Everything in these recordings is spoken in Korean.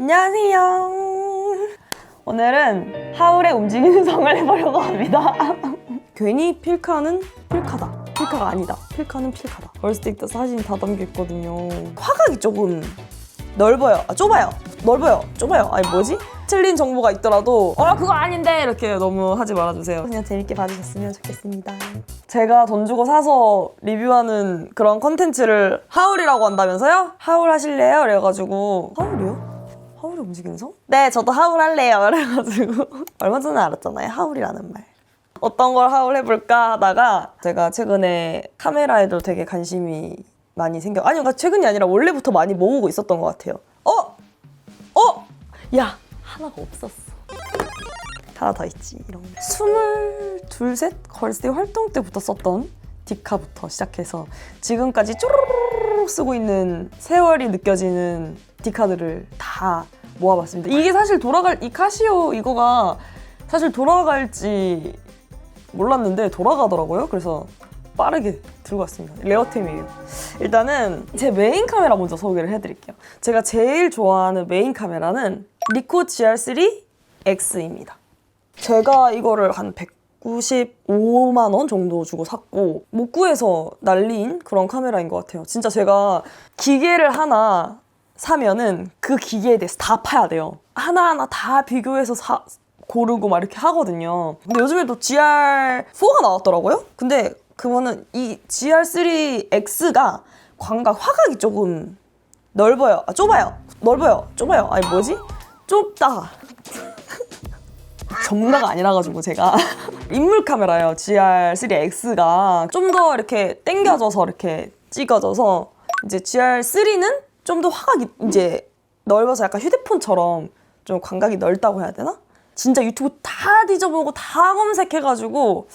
안녕하세요. 오늘은 하울의 움직이는 성을 해보려고 합니다. 괜히 필카는 필카다. 필카가 아니다. 필카는 필카다. 어렸을 때부터 사진이 다 담겨있거든요. 화각이 조금 넓어요. 좁아요. 넓어요. 좁아요. 아니 뭐지? 틀린 정보가 있더라도 그거 아닌데 이렇게 너무 하지 말아주세요. 그냥 재밌게 봐주셨으면 좋겠습니다. 제가 돈 주고 사서 리뷰하는 그런 컨텐츠를 하울이라고 한다면서요? 하울 하실래요? 그래가지고 하울이요? 하울이 움직이는 성? 네, 저도 하울 할래요. 그래가지고 얼마 전에 알았잖아요. 하울이라는 말. 어떤 걸 하울 해볼까 하다가 제가 최근에 카메라에도 되게 관심이 많이 그러니까 최근이 아니라 원래부터 많이 모으고 있었던 것 같아요. 야! 하나가 없었어. 하나 더 있지. 이런 거. 22, 셋 걸스데이 활동 때부터 썼던 디카부터 시작해서 지금까지 쪼르르르 쓰고 있는 세월이 느껴지는 디카들을 다 모아봤습니다. 이게 사실 이 카시오 이거가 사실 돌아갈지 몰랐는데 돌아가더라고요. 그래서 빠르게 들고 왔습니다. 레어템이에요. 일단은 제 메인 카메라 먼저 소개를 해드릴게요. 제가 제일 좋아하는 메인 카메라는 리코 GR3X입니다. 제가 이거를 한 195만 원 정도 주고 샀고 못 구해서 날린 그런 카메라인 것 같아요. 진짜 제가 기계를 하나 사면은 그 기계에 대해서 다 파야 돼요. 하나하나 다 비교해서 고르고 막 이렇게 하거든요. 근데 요즘에 또 GR4가 나왔더라고요? 근데 그거는 이 GR3X가 화각이 조금 넓어요. 좁아요. 넓어요. 좁아요. 아니 뭐지? 좁다. 전문가가 아니라가지고 제가 인물 카메라예요. GR3X가 좀 더 이렇게 당겨져서 이렇게 찍어져서 이제 GR3는 좀 더 화각이 이제 넓어서 약간 휴대폰처럼 좀 광각이 넓다고 해야 되나? 진짜 유튜브 다 뒤져보고 다 검색해가지고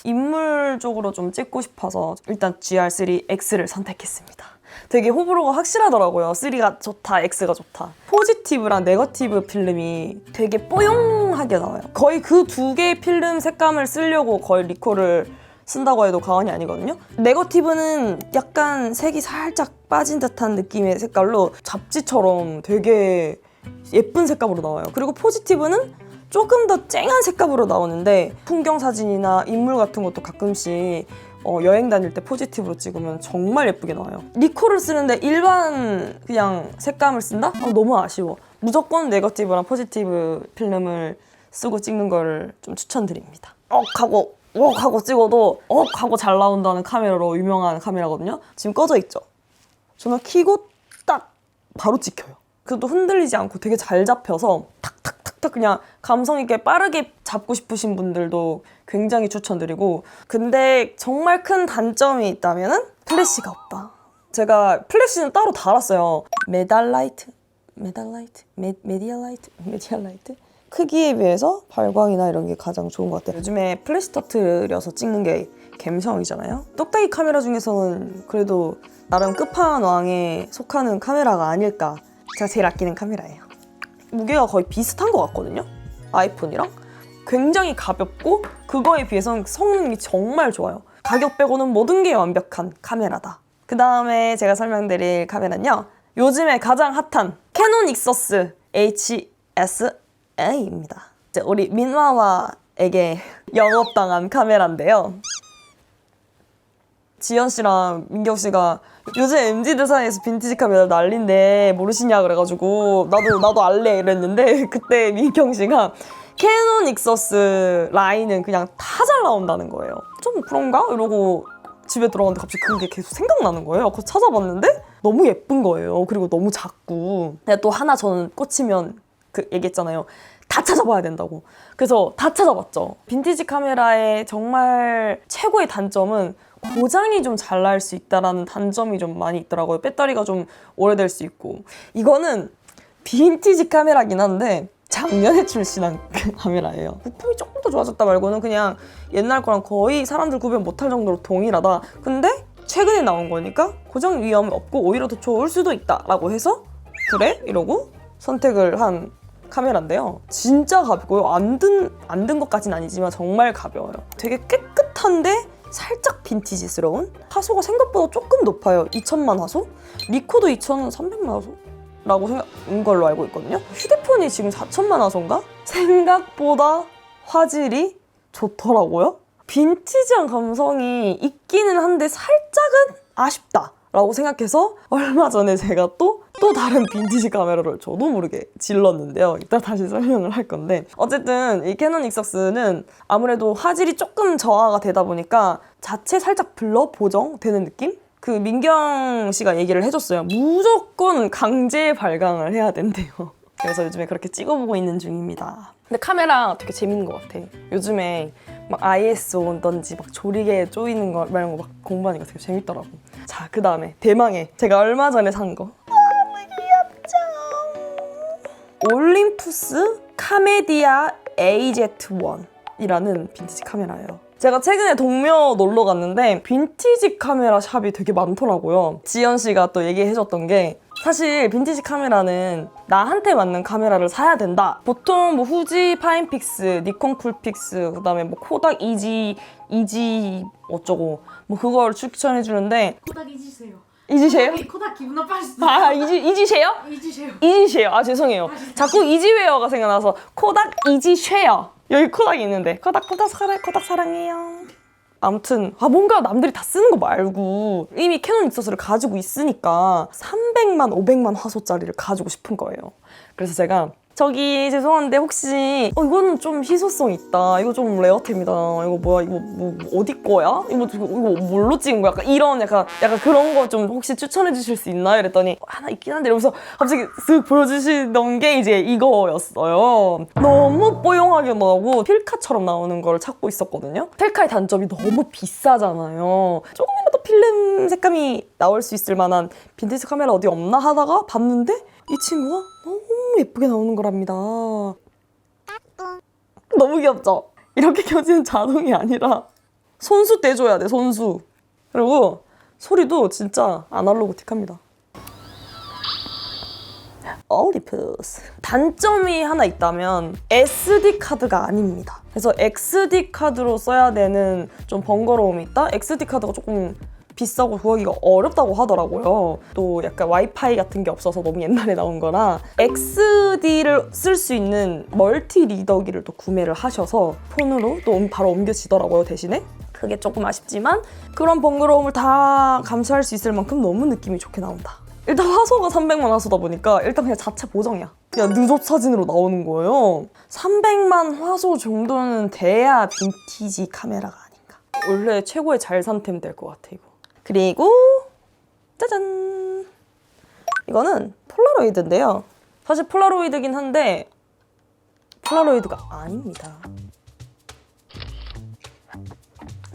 인물 쪽으로 좀 찍고 싶어서 일단 GR3X를 선택했습니다. 되게 호불호가 확실하더라고요. 3가 좋다, X가 좋다. 포지티브랑 네거티브 필름이 되게 뽀용하게 나와요. 거의 그 두 개의 필름 색감을 쓰려고 거의 리코를 쓴다고 해도 과언이 아니거든요. 네거티브는 약간 색이 살짝 빠진 듯한 느낌의 색깔로 잡지처럼 되게 예쁜 색감으로 나와요. 그리고 포지티브는 조금 더 쨍한 색감으로 나오는데 풍경 사진이나 인물 같은 것도 가끔씩 여행 다닐 때 포지티브로 찍으면 정말 예쁘게 나와요. 리코를 쓰는데 일반 그냥 색감을 쓴다? 너무 아쉬워. 무조건 네거티브랑 포지티브 필름을 쓰고 찍는 걸 좀 추천드립니다. 하고 찍어도 하고 잘 나온다는 카메라로 유명한 카메라거든요. 지금 꺼져 있죠? 전화 켜고 딱 바로 찍혀요. 그것도 흔들리지 않고 되게 잘 잡혀서 탁탁탁탁 그냥 감성 있게 빠르게 잡고 싶으신 분들도 굉장히 추천드리고, 근데 정말 큰 단점이 있다면은 플래시가 없다. 제가 플래시는 따로 달았어요. 메디알라이트? 크기에 비해서 발광이나 이런 게 가장 좋은 것 같아요. 요즘에 플래시 터트려서 찍는 게 갬성이잖아요. 똑딱이 카메라 중에서는 그래도 나름 끝판왕에 속하는 카메라가 아닐까. 제가 제일 아끼는 카메라예요. 무게가 거의 비슷한 것 같거든요. 아이폰이랑. 굉장히 가볍고 그거에 비해서는 성능이 정말 좋아요. 가격 빼고는 모든 게 완벽한 카메라다. 그 다음에 제가 설명드릴 카메라는요, 요즘에 가장 핫한 캐논 익서스 HSA입니다. 이제 우리 민화와에게 영업당한 카메라인데요. 지연 씨랑 민경 씨가 요즘 MZ들 사이에서 빈티지 카메라 난린데 모르시냐 그래가지고 나도 알래 이랬는데, 그때 민경 씨가 캐논 익서스 라인은 그냥 다 잘 나온다는 거예요. 좀 그런가? 이러고 집에 들어갔는데 갑자기 그게 계속 생각나는 거예요. 그래서 찾아봤는데 너무 예쁜 거예요. 그리고 너무 작고. 근데 또 하나 저는 꽂히면 얘기했잖아요. 다 찾아봐야 된다고. 그래서 다 찾아봤죠. 빈티지 카메라의 정말 최고의 단점은 고장이 좀 잘 날 수 있다라는 단점이 좀 많이 있더라고요. 배터리가 좀 오래될 수 있고. 이거는 빈티지 카메라긴 한데 작년에 출시한 카메라예요. 부품이 조금 더 좋아졌다 말고는 그냥 옛날 거랑 거의 사람들 구별 못할 정도로 동일하다. 근데 최근에 나온 거니까 고장 위험이 없고 오히려 더 좋을 수도 있다라고 해서 그래? 이러고 선택을 한 카메라인데요. 진짜 가볍고요. 안 든 것까진 아니지만 정말 가벼워요. 되게 깨끗한데 살짝 빈티지스러운? 화소가 생각보다 조금 높아요. 2000만 화소? 리코도 2300만 화소? 라고 생각인 걸로 알고 있거든요. 휴대폰이 지금 4천만 화소인가? 생각보다 화질이 좋더라고요. 빈티지한 감성이 있기는 한데 살짝은 아쉽다 라고 생각해서 얼마 전에 제가 또 다른 빈티지 카메라를 저도 모르게 질렀는데요. 이따 다시 설명을 할 건데 어쨌든 이 캐논 익서스는 아무래도 화질이 조금 저하가 되다 보니까 자체 살짝 블러 보정되는 느낌? 그 민경 씨가 얘기를 해줬어요. 무조건 강제 발광을 해야 된대요. 그래서 요즘에 그렇게 찍어보고 있는 중입니다. 근데 카메라 되게 재밌는 것 같아. 요즘에 막 ISO든지 막 조리개 조이는 거 말고 막 공부하니까 되게 재밌더라고. 자, 그 다음에 대망의 제가 얼마 전에 산 거. 너무 귀엽죠? 올림푸스 카메디아 AZ1이라는 빈티지 카메라예요. 제가 최근에 동묘 놀러 갔는데 빈티지 카메라 샵이 되게 많더라고요. 지연 씨가 또 얘기해줬던 게 사실 빈티지 카메라는 나한테 맞는 카메라를 사야 된다. 보통 뭐 후지 파인픽스, 니콘 쿨픽스, 그다음에 뭐 코닥 이지 어쩌고 뭐 그걸 추천해 주는데 코닥 잊으세요. 이지세요? 코닥 기분 나빠할 수도 아 이지세요? 잊으세요. 이지쉐요. 아 죄송해요. 자꾸 이지웨어가 생각나서 코닥 이지쉐요. 여기 코닥이 있는데 코닥 사랑해요. 아무튼 뭔가 남들이 다 쓰는 거 말고 이미 캐논 익서스를 가지고 있으니까 300만, 500만 화소짜리를 가지고 싶은 거예요. 그래서 제가 저기 죄송한데 혹시 이거는 좀 희소성 있다. 이거 좀 레어템이다. 이거 뭐야? 이거 뭐 어디 거야? 이거 뭘로 찍은 거야? 약간 그런 거 좀 혹시 추천해 주실 수 있나요? 이랬더니 하나 있긴 한데 이러면서 갑자기 쓱 보여주시던 게 이제 이거였어요. 너무 뽀용하게 나오고 필카처럼 나오는 걸 찾고 있었거든요. 필카의 단점이 너무 비싸잖아요. 조금이라도 필름 색감이 나올 수 있을 만한 빈티지 카메라 어디 없나 하다가 봤는데 이 친구가 너무 예쁘게 나오는 거랍니다. 너무 귀엽죠? 이렇게 켜지는 자동이 아니라 손수 떼줘야 돼, 손수. 그리고 소리도 진짜 아날로그틱합니다. 올리푸스. 단점이 하나 있다면 SD 카드가 아닙니다. 그래서 XD 카드로 써야 되는 좀 번거로움이 있다? XD 카드가 조금 비싸고 구하기가 어렵다고 하더라고요. 또 약간 와이파이 같은 게 없어서 너무 옛날에 나온 거라 XD를 쓸 수 있는 멀티 리더기를 또 구매를 하셔서 폰으로 또 바로 옮겨지더라고요, 대신에. 그게 조금 아쉽지만 그런 번거로움을 다 감수할 수 있을 만큼 너무 느낌이 좋게 나온다. 일단 화소가 300만 화소다 보니까 일단 그냥 자체 보정이야. 그냥 누적 사진으로 나오는 거예요. 300만 화소 정도는 돼야 빈티지 카메라가 아닌가. 원래 최고의 잘 산 템 될 것 같아, 이거. 그리고 짜잔! 이거는 폴라로이드인데요. 사실 폴라로이드긴 한데 폴라로이드가 아닙니다.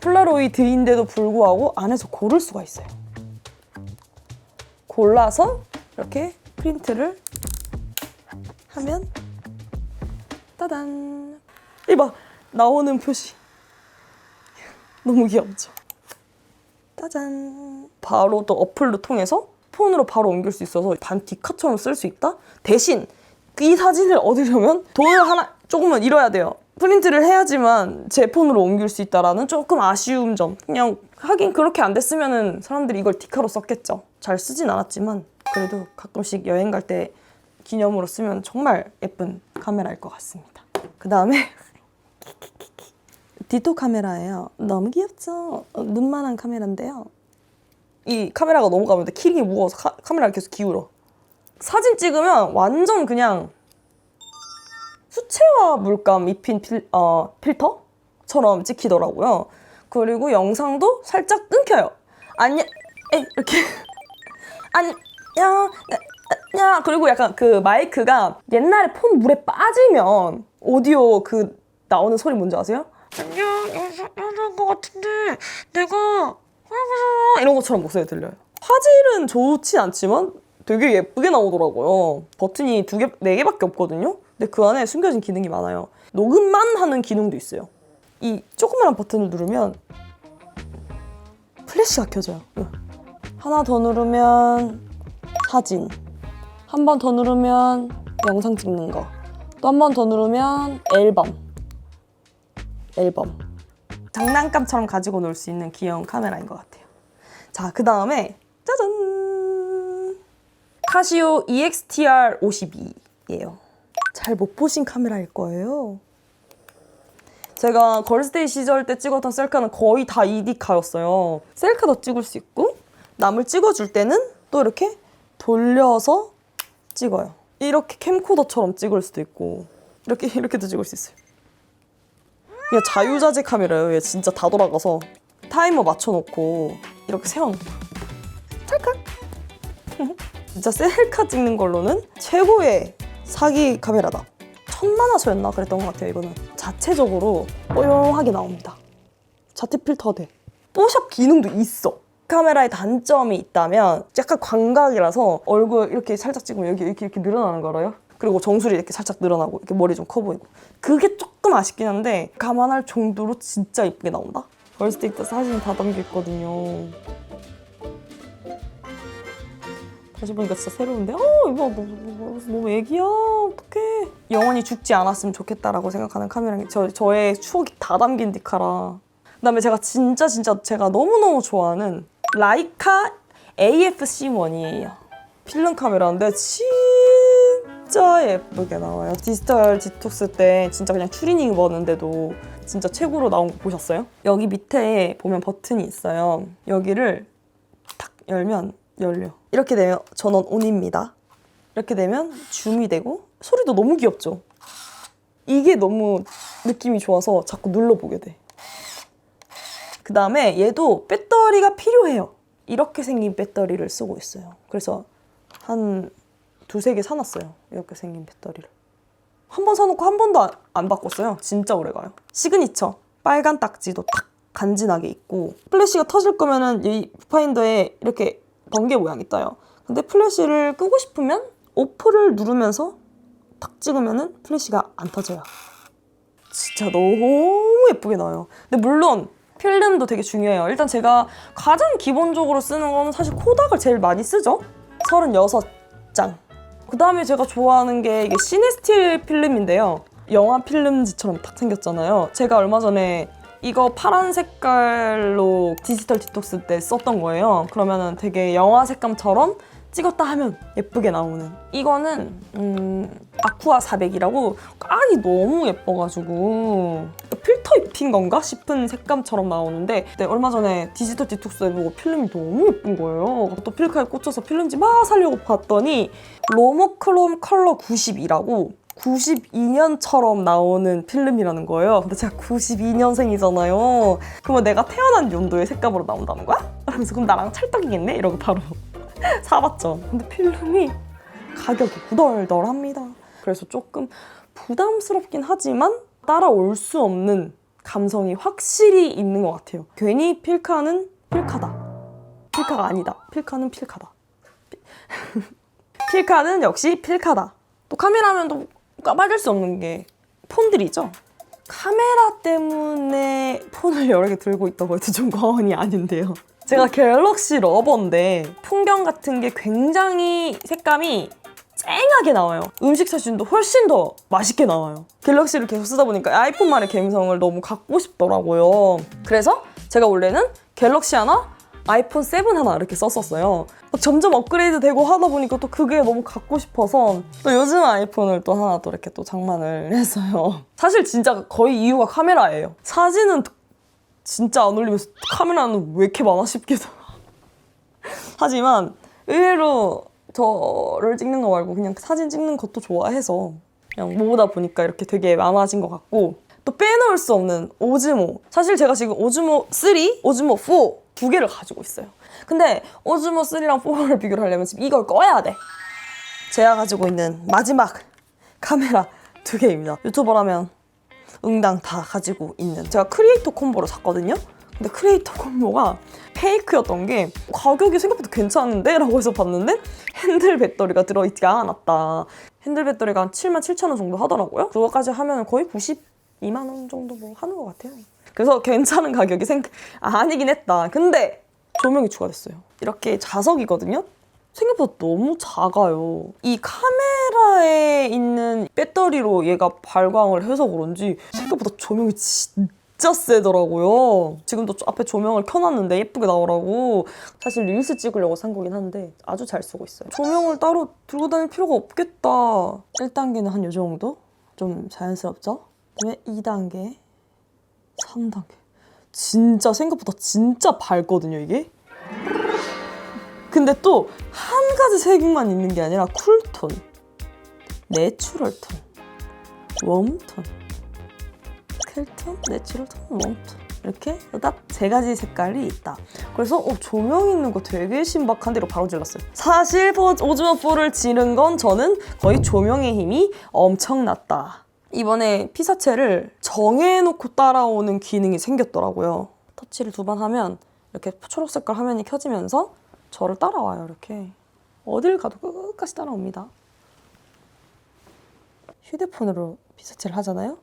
폴라로이드인데도 불구하고 안에서 고를 수가 있어요. 골라서 이렇게 프린트를 하면 따단! 이봐! 나오는 표시. 너무 귀엽죠? 짜잔. 바로 또 어플로 통해서 폰으로 바로 옮길 수 있어서 반 디카처럼 쓸 수 있다? 대신 이 사진을 얻으려면 돈을 하나 조금은 잃어야 돼요. 프린트를 해야지만 제 폰으로 옮길 수 있다라는 조금 아쉬운 점. 그냥 하긴 그렇게 안 됐으면 사람들이 이걸 디카로 썼겠죠. 잘 쓰진 않았지만 그래도 가끔씩 여행 갈 때 기념으로 쓰면 정말 예쁜 카메라일 것 같습니다. 그 다음에 디토 카메라예요. 너무 귀엽죠? 눈만한 카메라인데요. 이 카메라가 너무 가벼운데 키링이 무거워서 카메라를 계속 기울어. 사진 찍으면 완전 그냥 수채화 물감 입힌 필터처럼 찍히더라고요. 그리고 영상도 살짝 끊겨요. 안녕, 이렇게 안녕, 야. 그리고 약간 그 마이크가 옛날에 폰 물에 빠지면 오디오 그 나오는 소리 뭔지 아세요? 안녕, 이런 거 같은데 내가 이런 것처럼 목소리 들려요. 화질은 좋지 않지만 되게 예쁘게 나오더라고요. 버튼이 4개밖에 없거든요. 근데 그 안에 숨겨진 기능이 많아요. 녹음만 하는 기능도 있어요. 이 조그마한 버튼을 누르면 플래시가 켜져요. 하나 더 누르면 사진, 한 번 더 누르면 영상 찍는 거, 또 한 번 더 누르면 앨범. 장난감처럼 가지고 놀 수 있는 귀여운 카메라인 것 같아요. 자, 그 다음에 짜잔! 카시오 EXTR52예요. 잘 못 보신 카메라일 거예요. 제가 걸스데이 시절 때 찍었던 셀카는 거의 다 2D카였어요. 셀카도 찍을 수 있고 남을 찍어줄 때는 또 이렇게 돌려서 찍어요. 이렇게 캠코더처럼 찍을 수도 있고 이렇게도 찍을 수 있어요. 이게 자유자재 카메라예요. 얘 진짜 다 돌아가서 타이머 맞춰놓고 이렇게 세워놓고 찰칵! 진짜 셀카 찍는 걸로는 최고의 사기 카메라다. 1000만화소였나 그랬던 것 같아요. 이거는 자체적으로 뽀용하게 나옵니다. 자체 필터가 돼. 뽀샵 기능도 있어. 카메라의 단점이 있다면 약간 광각이라서 얼굴 이렇게 살짝 찍으면 여기 이렇게 늘어나는 거 알아요? 그리고 정수리 이렇게 살짝 늘어나고 이렇게 머리 좀 커 보이고 그게 조금 아쉽긴 한데 감안할 정도로 진짜 이쁘게 나온다? 걸스데이 때 사진 다 담겨있거든요. 다시 보니까 진짜 새로운데? 이거 너무 애기야. 어떡해. 영원히 죽지 않았으면 좋겠다라고 생각하는 카메라인 저의 추억이 다 담긴 디카라. 그다음에 제가 진짜 제가 너무너무 좋아하는 라이카 AFC1이에요. 필름 카메라인데 진짜 예쁘게 나와요. 디지털 디톡스 때 진짜 그냥 추리닝 입었는데도 진짜 최고로 나온 거 보셨어요? 여기 밑에 보면 버튼이 있어요. 여기를 탁 열면 열려. 이렇게 되면 전원 온입니다. 이렇게 되면 줌이 되고 소리도 너무 귀엽죠? 이게 너무 느낌이 좋아서 자꾸 눌러보게 돼. 그 다음에 얘도 배터리가 필요해요. 이렇게 생긴 배터리를 쓰고 있어요. 그래서 한 두세 개 사놨어요. 이렇게 생긴 배터리를. 한 번 사놓고 한 번도 안 바꿨어요. 진짜 오래가요. 시그니처 빨간 딱지도 탁 간지나게 있고 플래시가 터질 거면은 이 뷰파인더에 이렇게 번개 모양이 떠요. 근데 플래시를 끄고 싶으면 오프를 누르면서 탁 찍으면은 플래시가 안 터져요. 진짜 너무 예쁘게 나와요. 근데 물론 필름도 되게 중요해요. 일단 제가 가장 기본적으로 쓰는 건 사실 코닥을 제일 많이 쓰죠. 36장. 그 다음에 제가 좋아하는 게 이게 시네스틸 필름인데요. 영화 필름지처럼 딱 생겼잖아요. 제가 얼마 전에 이거 파란 색깔로 디지털 디톡스 때 썼던 거예요. 그러면은 되게 영화 색감처럼 찍었다 하면 예쁘게 나오는. 이거는 아쿠아 400이라고 깔이 너무 예뻐가지고 필터 입힌 건가 싶은 색감처럼 나오는데 얼마 전에 디지털 디톡스 해보고 필름이 너무 예쁜 거예요. 또 필카에 꽂혀서 필름지 막 살려고 봤더니 로모크롬 컬러 92라고 92년처럼 나오는 필름이라는 거예요. 근데 제가 92년생이잖아요. 그러면 내가 태어난 연도의 색감으로 나온다는 거야? 그러면서 그럼 나랑 찰떡이겠네? 이러고 바로 사봤죠. 근데 필름이 가격이 후덜덜합니다. 그래서 조금 부담스럽긴 하지만 따라올 수 없는 감성이 확실히 있는 것 같아요. 괜히 필카는 필카다. 필카가 아니다. 필카는 필카다. 필카는 역시 필카다. 또 카메라면 또 까먹을 수 없는 게 폰들이죠. 카메라 때문에 폰을 여러 개 들고 있다고 해도 좀 과언이 아닌데요. 제가 갤럭시 러버인데 풍경 같은 게 굉장히 색감이 쨍하게 나와요. 음식 사진도 훨씬 더 맛있게 나와요. 갤럭시를 계속 쓰다 보니까 아이폰만의 감성을 너무 갖고 싶더라고요. 그래서 제가 원래는 갤럭시 하나, 아이폰 7 하나 이렇게 썼었어요. 점점 업그레이드 되고 하다 보니까 또 그게 너무 갖고 싶어서 또 요즘 아이폰을 또 하나 또 이렇게 또 장만을 했어요. 사실 진짜 거의 이유가 카메라예요. 사진은 진짜 안 올리면서 카메라는 왜 이렇게 많아 싶기도 하지만 의외로 저를 찍는 거 말고 그냥 사진 찍는 것도 좋아해서 그냥 모으다 보니까 이렇게 되게 많아진 것 같고 또 빼놓을 수 없는 오즈모. 사실 제가 지금 오즈모 3, 오즈모 4 두 개를 가지고 있어요. 근데 오즈모 3랑 4를 비교를 하려면 지금 이걸 꺼야 돼. 제가 가지고 있는 마지막 카메라 두 개입니다. 유튜버라면 응당 다 가지고 있는. 제가 크리에이터 콤보를 샀거든요. 근데 크리에이터 콤보가 페이크였던 게 가격이 생각보다 괜찮은데? 라고 해서 봤는데 핸들 배터리가 들어있지가 않았다. 핸들 배터리가 한 77,000원 정도 하더라고요. 그거까지 하면 거의 92만 원 정도 뭐 하는 것 같아요. 그래서 괜찮은 가격이 아니긴 했다. 근데 조명이 추가됐어요. 이렇게 자석이거든요. 생각보다 너무 작아요. 이 카메라에 있는 배터리로 얘가 발광을 해서 그런지 생각보다 조명이 진짜 진짜 세더라고요. 지금도 앞에 조명을 켜놨는데 예쁘게 나오라고. 사실 릴스 찍으려고 산 거긴 한데 아주 잘 쓰고 있어요. 조명을 따로 들고 다닐 필요가 없겠다. 1단계는 한 요 정도? 좀 자연스럽죠? 그다음에 2단계, 3단계. 진짜 생각보다 진짜 밝거든요, 이게. 근데 또 한 가지 색만 있는 게 아니라 쿨톤, 내추럴 톤, 웜톤, 쿨톤, 내추럴 톤, 웜톤 이렇게 딱 3가지 색깔이 있다. 그래서 조명 있는 거 되게 신박한데로 바로 질렀어요. 사실 오즈모4를 지른 건 저는 거의 조명의 힘이 엄청났다. 이번에 피사체를 정해놓고 따라오는 기능이 생겼더라고요. 터치를 2번 하면 이렇게 초록색깔 화면이 켜지면서 저를 따라와요. 이렇게 어딜 가도 끝까지 따라옵니다. 휴대폰으로 피사체를 하잖아요.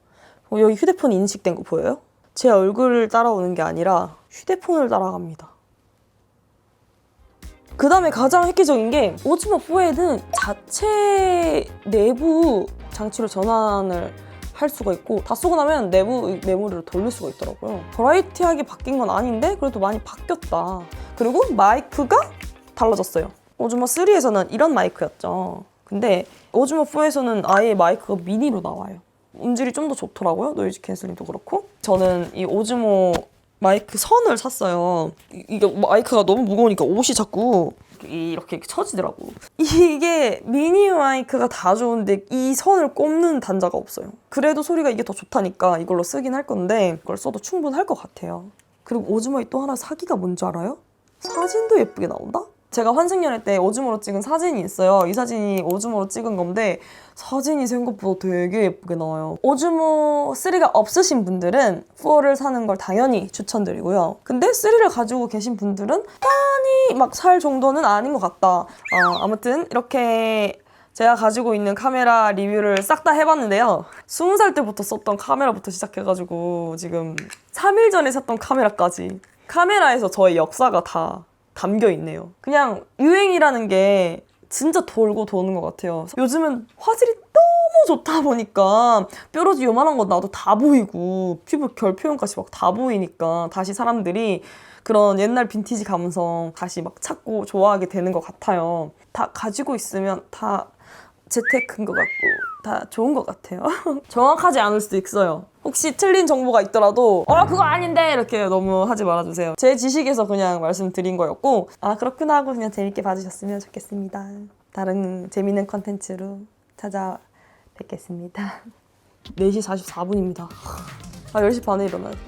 여기 휴대폰 인식된 거 보여요? 제 얼굴을 따라오는 게 아니라 휴대폰을 따라갑니다. 그 다음에 가장 획기적인 게 오즈모4에는 자체 내부 장치로 전환을 할 수가 있고 다 쓰고 나면 내부 메모리로 돌릴 수가 있더라고요. 버라이티하게 바뀐 건 아닌데 그래도 많이 바뀌었다. 그리고 마이크가 달라졌어요. 오즈모3에서는 이런 마이크였죠. 근데 오즈모4에서는 아예 마이크가 미니로 나와요. 음질이 좀 더 좋더라고요. 노이즈 캔슬링도 그렇고. 저는 이 오즈모 마이크 선을 샀어요. 이게 마이크가 너무 무거우니까 옷이 자꾸 이렇게 처지더라고. 이게 미니 마이크가 다 좋은데 이 선을 꼽는 단자가 없어요. 그래도 소리가 이게 더 좋다니까 이걸로 쓰긴 할 건데 그걸 써도 충분할 것 같아요. 그리고 오즈모에 또 하나 사기가 뭔지 알아요? 사진도 예쁘게 나온다? 제가 환승연애 때 오즈모로 찍은 사진이 있어요. 이 사진이 오즈모로 찍은 건데 사진이 생각보다 되게 예쁘게 나와요. 오즈모 3가 없으신 분들은 4를 사는 걸 당연히 추천드리고요. 근데 3를 가지고 계신 분들은 많이 막 살 정도는 아닌 것 같다. 아무튼 이렇게 제가 가지고 있는 카메라 리뷰를 싹 다 해봤는데요. 20살 때부터 썼던 카메라부터 시작해가지고 지금 3일 전에 샀던 카메라까지 카메라에서 저의 역사가 다 담겨 있네요. 그냥 유행이라는 게 진짜 돌고 도는 것 같아요. 요즘은 화질이 너무 좋다 보니까 뾰루지 요만한 거 나도 다 보이고 피부 결 표현까지 막 다 보이니까 다시 사람들이 그런 옛날 빈티지 감성 다시 막 찾고 좋아하게 되는 것 같아요. 다 가지고 있으면 다 재테크인 것 같고 다 좋은 것 같아요. 정확하지 않을 수도 있어요. 혹시 틀린 정보가 있더라도 그거 아닌데 이렇게 너무 하지 말아주세요. 제 지식에서 그냥 말씀드린 거였고 그렇구나 하고 그냥 재밌게 봐주셨으면 좋겠습니다. 다른 재밌는 컨텐츠로 찾아뵙겠습니다. 4시 44분입니다. 10시 반에 일어나야 돼.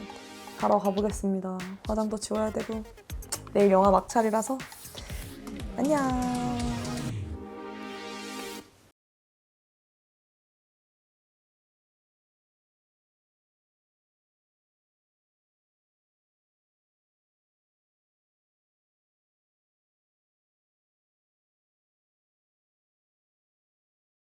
가러 가보겠습니다. 화장도 지워야 되고 내일 영화 막차리라서 안녕.